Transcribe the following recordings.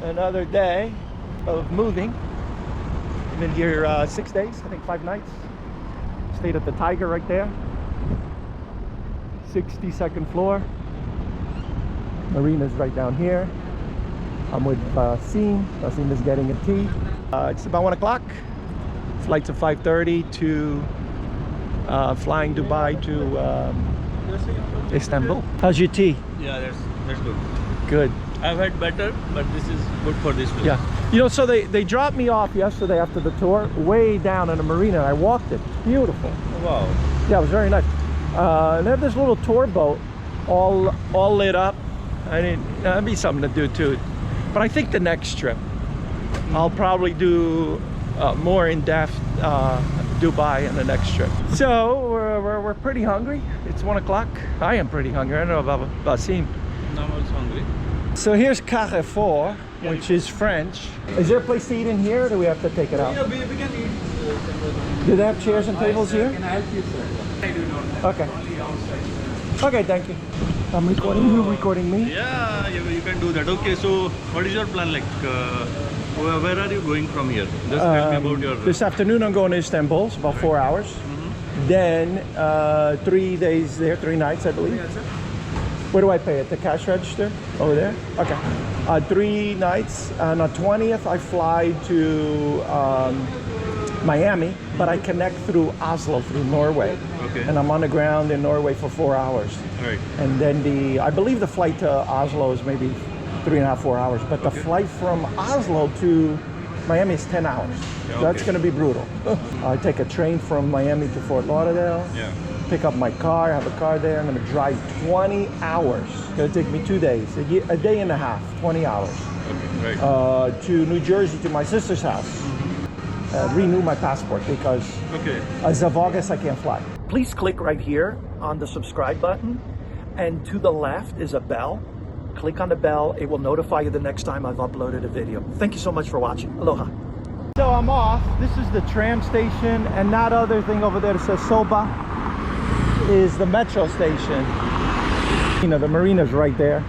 another day of moving. Been here 6 days, I think 5 nights. Stayed at the Tiger right there. 62nd floor. Marina's right down here. I'm with Wasim. Wasim is getting a tea. It's about 1 o'clock. Flight's at 5:30 to flying Dubai to Istanbul. How's your tea? Yeah, that's good. Good. I've had better, but this is good for this place. Yeah. You know, so they dropped me off yesterday after the tour, way down in the marina, and I walked it. Beautiful. Wow. Yeah, it was very nice. And they have this little tour boat, all lit up. That'd be something to do too. But I think the next trip, I'll probably do more in-depth Dubai in the next trip. So we're pretty hungry. It's 1 o'clock. I am pretty hungry. I don't know about Wasim. Now I'm also hungry. So here's Carrefour, which is French. Is there a place to eat in here, or do we have to take it out? Yeah, we can eat. Do they have chairs and tables here? Can I help you, sir? I do not. Okay. Okay, thank you. I'm recording you, recording me. Yeah, you can do that. Okay, so what is your plan like? Where are you going from here? Just tell me about your... This afternoon I'm going to Istanbul. It's about 4 hours. Then 3 days there, 3 nights I believe. Where do I pay it? The cash register? Over there? Okay. 3 nights. On the 20th I fly to Miami, but I connect through Oslo, through Norway. Okay. And I'm on the ground in Norway for 4 hours. Right. And then I believe the flight to Oslo is maybe 3.5, 4 hours. But the flight from Oslo to Miami is 10 hours. Yeah, So that's going to be brutal. I take a train from Miami to Fort Lauderdale. Yeah. Pick up my car, have a car there. I'm going to drive 20 hours. It's going to take me 2 days, a day and a half, 20 hours. Okay, right. To New Jersey, to my sister's house. Renew my passport because as of August I can't fly. Please click right here on the subscribe button, and to the left is a bell. Click on the bell. It will notify you the next time I've uploaded a video. Thank you so much for watching. Aloha. So I'm off. This is the tram station, and that other thing over there that says Soba is the metro station. You know, the marina's right there.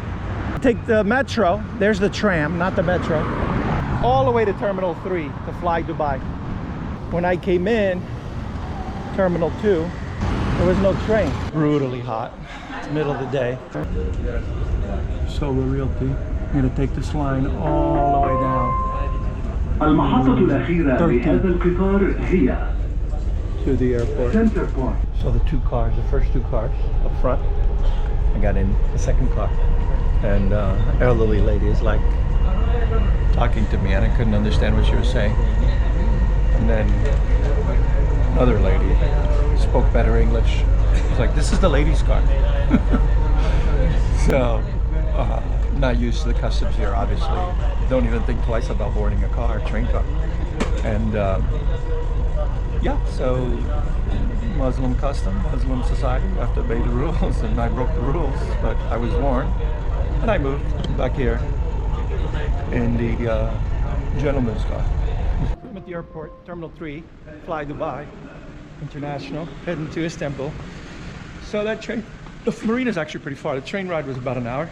Take the metro. There's the tram, not the metro, all the way to Terminal 3 to fly Dubai. When I came in Terminal 2, there was no train. Brutally hot. It's the middle of the day. So the real tea. I'm gonna take this line all the way down. المحطة الأخيرة لهذا القطار هي to the airport. Center Point. So the first two cars up front, I got in the second car, and elderly lady is like talking to me, and I couldn't understand what she was saying. And then another lady spoke better English. It's like, this is the ladies' car. So not used to the customs here, obviously. Don't even think twice about boarding a car, train car. And yeah, so Muslim custom, Muslim society, you have to obey the rules, and I broke the rules, but I was warned, and I moved back here in the gentleman's car. I'm at the airport, Terminal 3, fly Dubai International, heading to Istanbul. So that train, the marina's actually pretty far. The train ride was about an hour.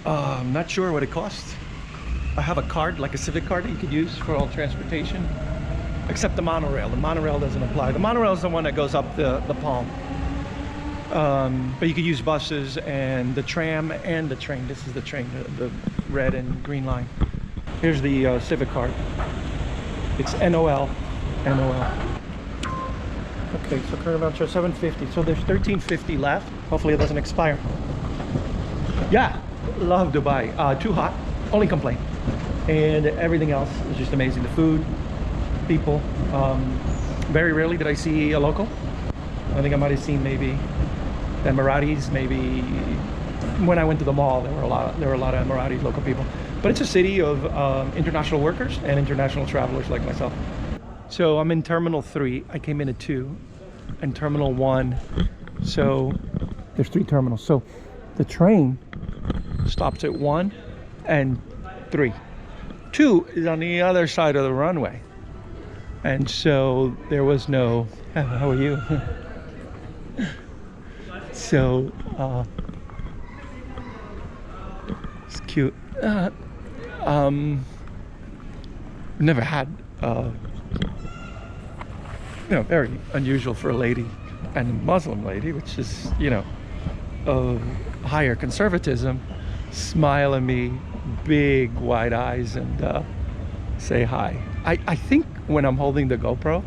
I'm not sure what it costs. I have a card, like a civic card that you could use for all transportation, except the monorail. The monorail doesn't apply. The monorail is the one that goes up the Palm. But you could use buses and the tram and the train. This is the train, the red and green line. Here's the civic card. It's NOL. Okay, so current voucher $7.50. So there's $13.50 left. Hopefully it doesn't expire. Yeah, love Dubai. Too hot. Only complaint. And everything else is just amazing. The food, people. Very rarely did I see a local. I think I might have seen maybe the Emiratis. Maybe when I went to the mall, there were a lot of Emiratis, local people. But it's a city of international workers and international travelers like myself. So I'm in Terminal 3. I came in at 2, and Terminal 1. So there's 3 terminals. So the train stops at 1 and 3. 2 is on the other side of the runway. And so there was no, how are you? So, it's cute. cute. Never had, very unusual for a lady and a Muslim lady, which is, higher conservatism, smile at me, big wide eyes, and say hi. I think when I'm holding the GoPro,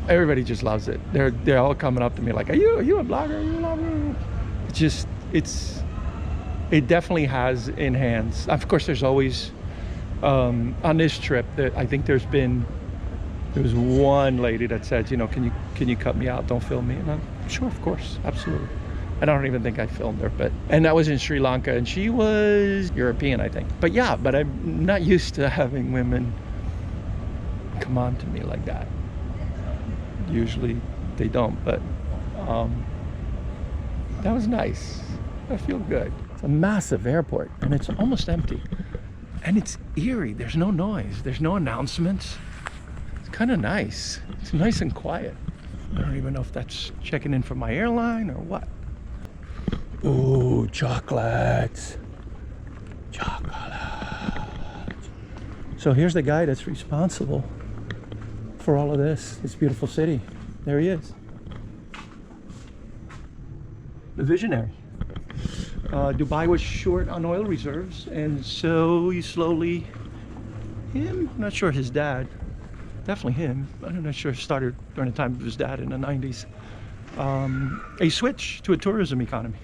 everybody just loves it. They're all coming up to me like, are you a blogger? Are you a blogger? It definitely has enhanced. Of course, there's always on this trip that I think there was one lady that said, can you cut me out? Don't film me. And I'm sure, of course, absolutely. I don't even think I filmed her, and that was in Sri Lanka, and she was European, I think. But I'm not used to having women come on to me like that. Usually they don't, but that was nice. I feel good. It's a massive airport, and it's almost empty, and it's eerie. There's no noise, there's no announcements. It's kind of nice. It's nice and quiet. I don't even know if that's checking in from my airline or what. Ooh, chocolates. So here's the guy that's responsible for all of this beautiful city. There he is. The visionary. Dubai was short on oil reserves, and so he slowly, I'm not sure his dad, definitely him, I'm not sure it started during the time of his dad in the 90s, a switch to a tourism economy.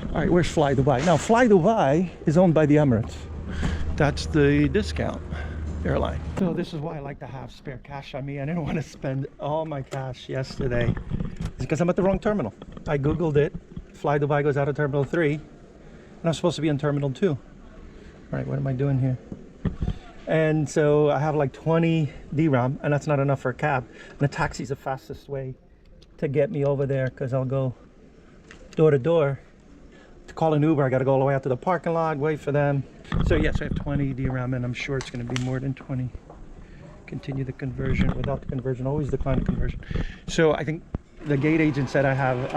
All right, where's Fly Dubai? Now, Fly Dubai is owned by the Emirates. That's the discount airline. So this is why I like to have spare cash on me. I didn't want to spend all my cash yesterday. It's because I'm at the wrong terminal. I Googled it. Fly Dubai goes out of Terminal 3, and I'm supposed to be in Terminal 2. All right, what am I doing here? And so I have like 20 dirham, and that's not enough for a cab. And the taxi's the fastest way to get me over there, because I'll go door to door. To call an Uber, I got to go all the way out to the parking lot, wait for them. So yes, I have 20 dirham, and I'm sure it's going to be more than 20. Continue the conversion. Without the conversion, always decline the conversion. So I think the gate agent said I have,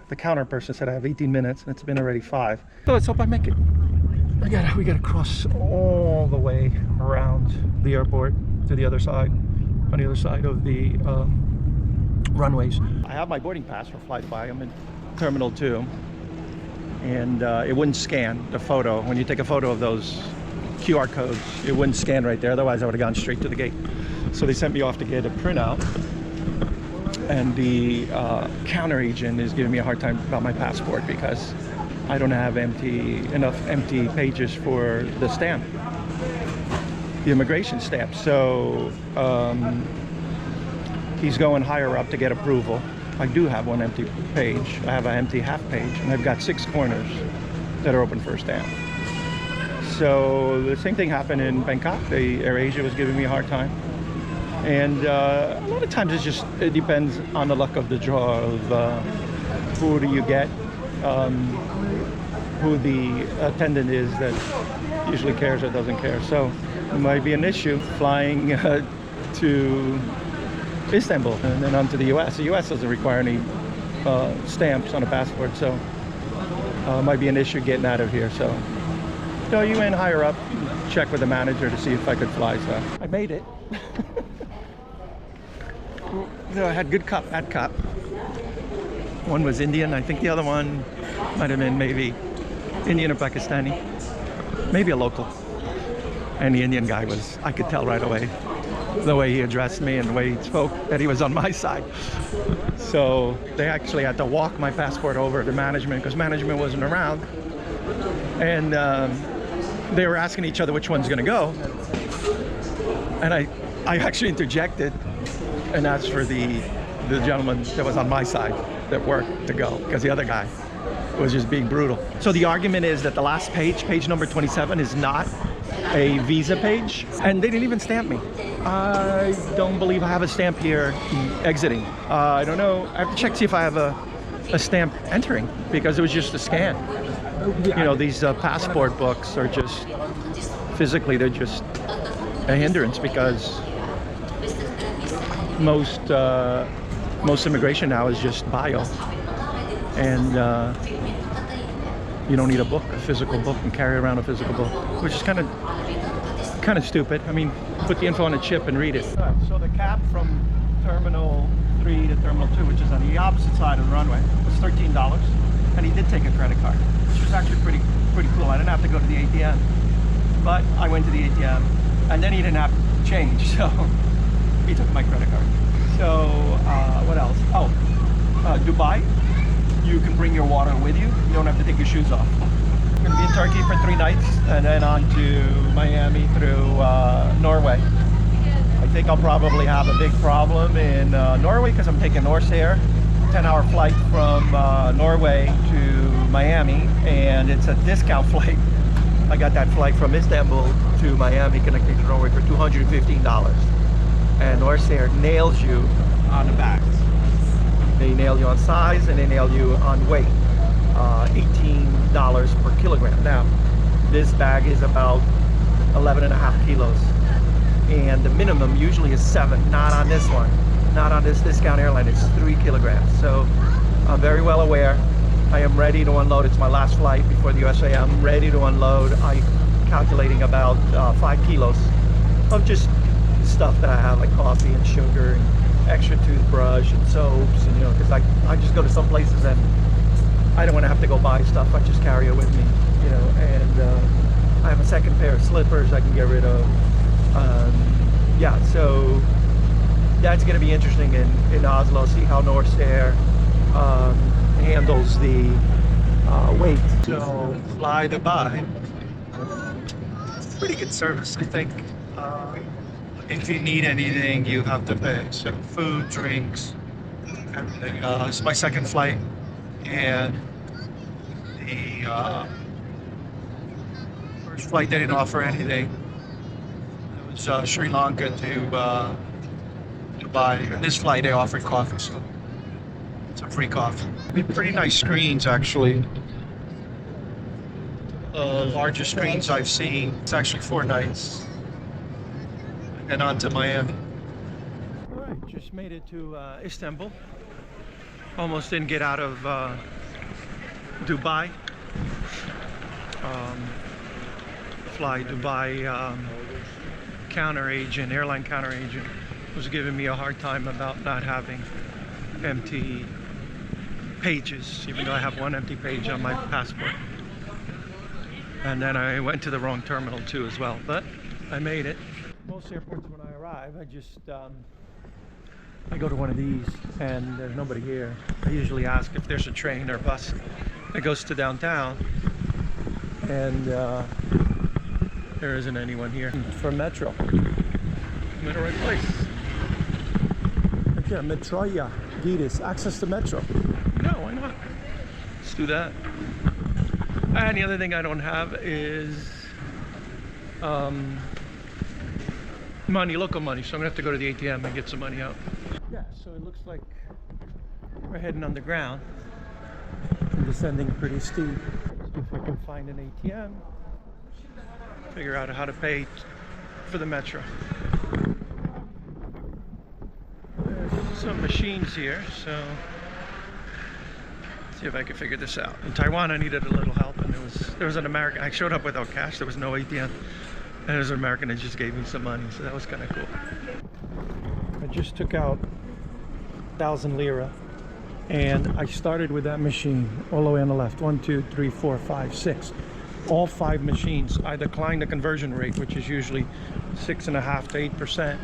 the counter person said I have 18 minutes, and it's been already 5. So let's hope I make it. We gotta cross all the way around the airport to the other side, on the other side of the runways. I have my boarding pass for Fly Dubai. I'm in Terminal 2. And it wouldn't scan the photo. When you take a photo of those QR codes, it wouldn't scan right there. Otherwise, I would have gone straight to the gate. So they sent me off to get a printout. And the counter agent is giving me a hard time about my passport because I don't have enough empty pages for the stamp, the immigration stamp. So he's going higher up to get approval. I do have one empty page. I have an empty half page, and I've got 6 corners that are open for a stamp. So the same thing happened in Bangkok. The AirAsia was giving me a hard time. And a lot of times it depends on the luck of the draw of who do you get, who the attendant is that usually cares or doesn't care. So it might be an issue flying to Istanbul and then on to the US. The US doesn't require any stamps on a passport, so it might be an issue getting out of here. So you went higher up, check with the manager to see if I could fly. So I made it. So I had good cop, bad cop. One was Indian. I think the other one might have been maybe Indian or Pakistani, maybe a local. And the Indian guy was, I could tell right away, the way he addressed me and the way he spoke, that he was on my side. So they actually had to walk my passport over to management because management wasn't around. And they were asking each other which one's gonna go. And I actually interjected and asked for the gentleman that was on my side that worked to go, because the other guy was just being brutal. So the argument is that the last page, page number 27, is not a visa page, and they didn't even stamp me. I don't believe I have a stamp here exiting. I don't know. I have to check to see if I have a stamp entering, because it was just a scan. You know, these passport books are just, physically, they're just a hindrance, because most immigration now is just bio. And you don't need a physical book, and carry around a physical book, which is kind of stupid. I mean, put the info on a chip and read it. All right, so the cab from Terminal 3 to Terminal 2, which is on the opposite side of the runway, was $13, and he did take a credit card, which was actually pretty cool. I didn't have to go to the ATM, but I went to the ATM, and then he didn't have change, so he took my credit card. So what else? Oh, Dubai, you can bring your water with you. You don't have to take your shoes off. I'm going to be in Turkey for 3 nights, and then on to Miami through Norway. I think I'll probably have a big problem in Norway because I'm taking Norseair, 10-hour flight from Norway to Miami, and it's a discount flight. I got that flight from Istanbul to Miami connecting to Norway for $215, and Norseair nails you on the bags. They nail you on size and they nail you on weight. $18 per kilogram. Now, this bag is about 11.5 kilos. And the minimum usually is 7, not on this one. Not on this discount airline, it's 3 kilograms. So I'm very well aware. I am ready to unload. It's my last flight before the USA. I'm ready to unload. I'm calculating about 5 kilos of just stuff that I have, like coffee and sugar and extra toothbrush and soaps, and because I just go to some places and I don't want to have to go buy stuff. I just carry it with me, and I have a second pair of slippers I can get rid of. Yeah, so that's going to be interesting in Oslo, see how Norseair handles the weight. So fly Dubai, pretty good service, I think. If you need anything, you have to pay. So food, drinks, everything. It's my second flight, and the first flight they didn't offer anything. It was Sri Lanka to Dubai. And this flight they offered coffee, so it's a free coffee. Pretty nice screens, actually. Largest screens I've seen. It's actually 4 nights. And on to Miami. All right, just made it to Istanbul. Almost didn't get out of Dubai. Fly Dubai airline counter agent was giving me a hard time about not having empty pages, even though I have 1 empty page on my passport. And then I went to the wrong terminal too as well, but I made it. Most airports when I arrive, I go to one of these and there's nobody here. I usually ask if there's a train or bus that goes to downtown, and there isn't anyone here. For metro, I'm in the right place. Okay, Metroya, Giris, access to metro. No, why not? Let's do that. And the other thing I don't have is local money, so I'm gonna have to go to the ATM and get some money out. Yeah, so it looks like we're heading underground and descending pretty steep. See if I can find an ATM, figure out how to pay for the metro. There's some machines here, so see if I can figure this out. In Taiwan, I needed a little help, and there was an American. I showed up without cash. There was no ATM. And there's an American that just gave me some money, so that was kind of cool. I just took out 1,000 lira, and I started with that machine all the way on the left. 1, 2, 3, 4, 5, 6. All 5 machines. I declined the conversion rate, which is usually 6.5% to 8%,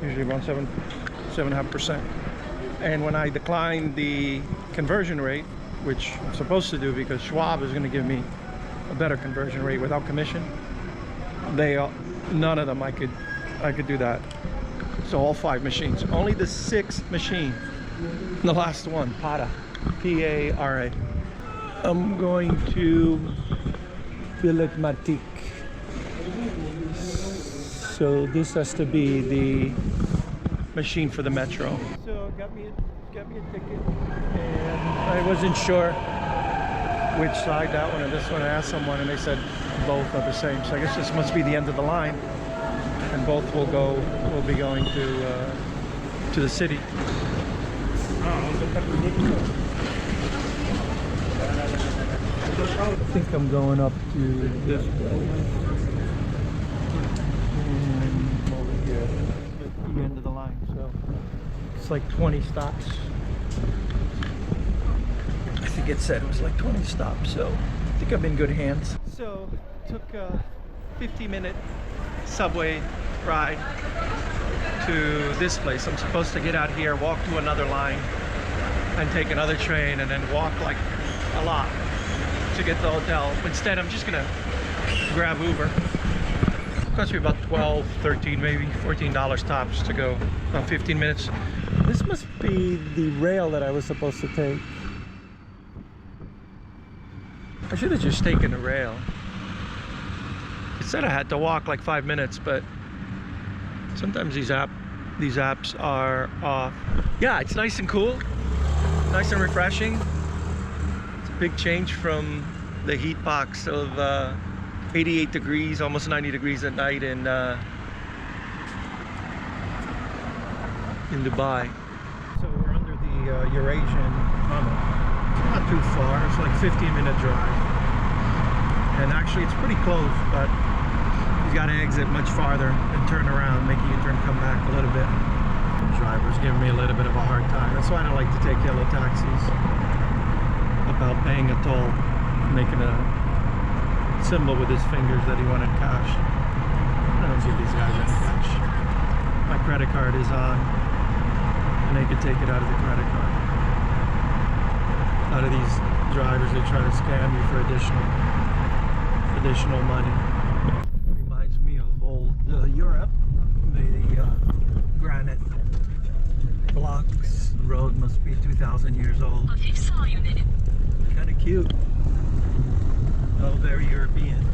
usually around 7.5%. And when I declined the conversion rate, which I'm supposed to do because Schwab is going to give me a better conversion rate without commission, none of them I could do that. So all 5 machines. Only the 6th machine, the last one, Para, P-A-R-A. I'm going to Philipmatic. So this has to be the machine for the metro. So got me a ticket, and I wasn't sure which side, that one or this one. I asked someone and they said both are the same, so I guess this must be the end of the line, and both will be going to the city. I think I'm going up to this place. And over here at the end of the line. So it's like 20 stops. I think it said it was like 20 stops. So I think I'm in good hands. So took a 50-minute subway ride to this place. I'm supposed to get out here, walk to another line, and take another train, and then walk like a lot to get to the hotel. Instead, I'm just gonna grab Uber. It cost me about $12, $13, maybe $14 tops to go about 15 minutes. This must be the rail that I was supposed to take. I should have just taken the rail. It said I had to walk like 5 minutes, but sometimes these apps are off. Yeah, it's nice and cool, nice and refreshing. It's a big change from the heat box of 88 degrees, almost 90 degrees at night in Dubai. So we're under the Eurasian tunnel. It's not too far. It's like 15-minute drive, and actually it's pretty close, but you got to exit much farther and turn around, making you come back a little bit. The driver's giving me a little bit of a hard time. That's why I don't like to take yellow taxis. About paying a toll, making a symbol with his fingers that he wanted cash. I don't give these guys any cash. My credit card is on, and they can take it out of the credit card. A lot of these drivers, they try to scam you for additional money. Reminds me of old Europe. The granite blocks. The road must be 2,000 years old. Kind of cute. Oh, very European.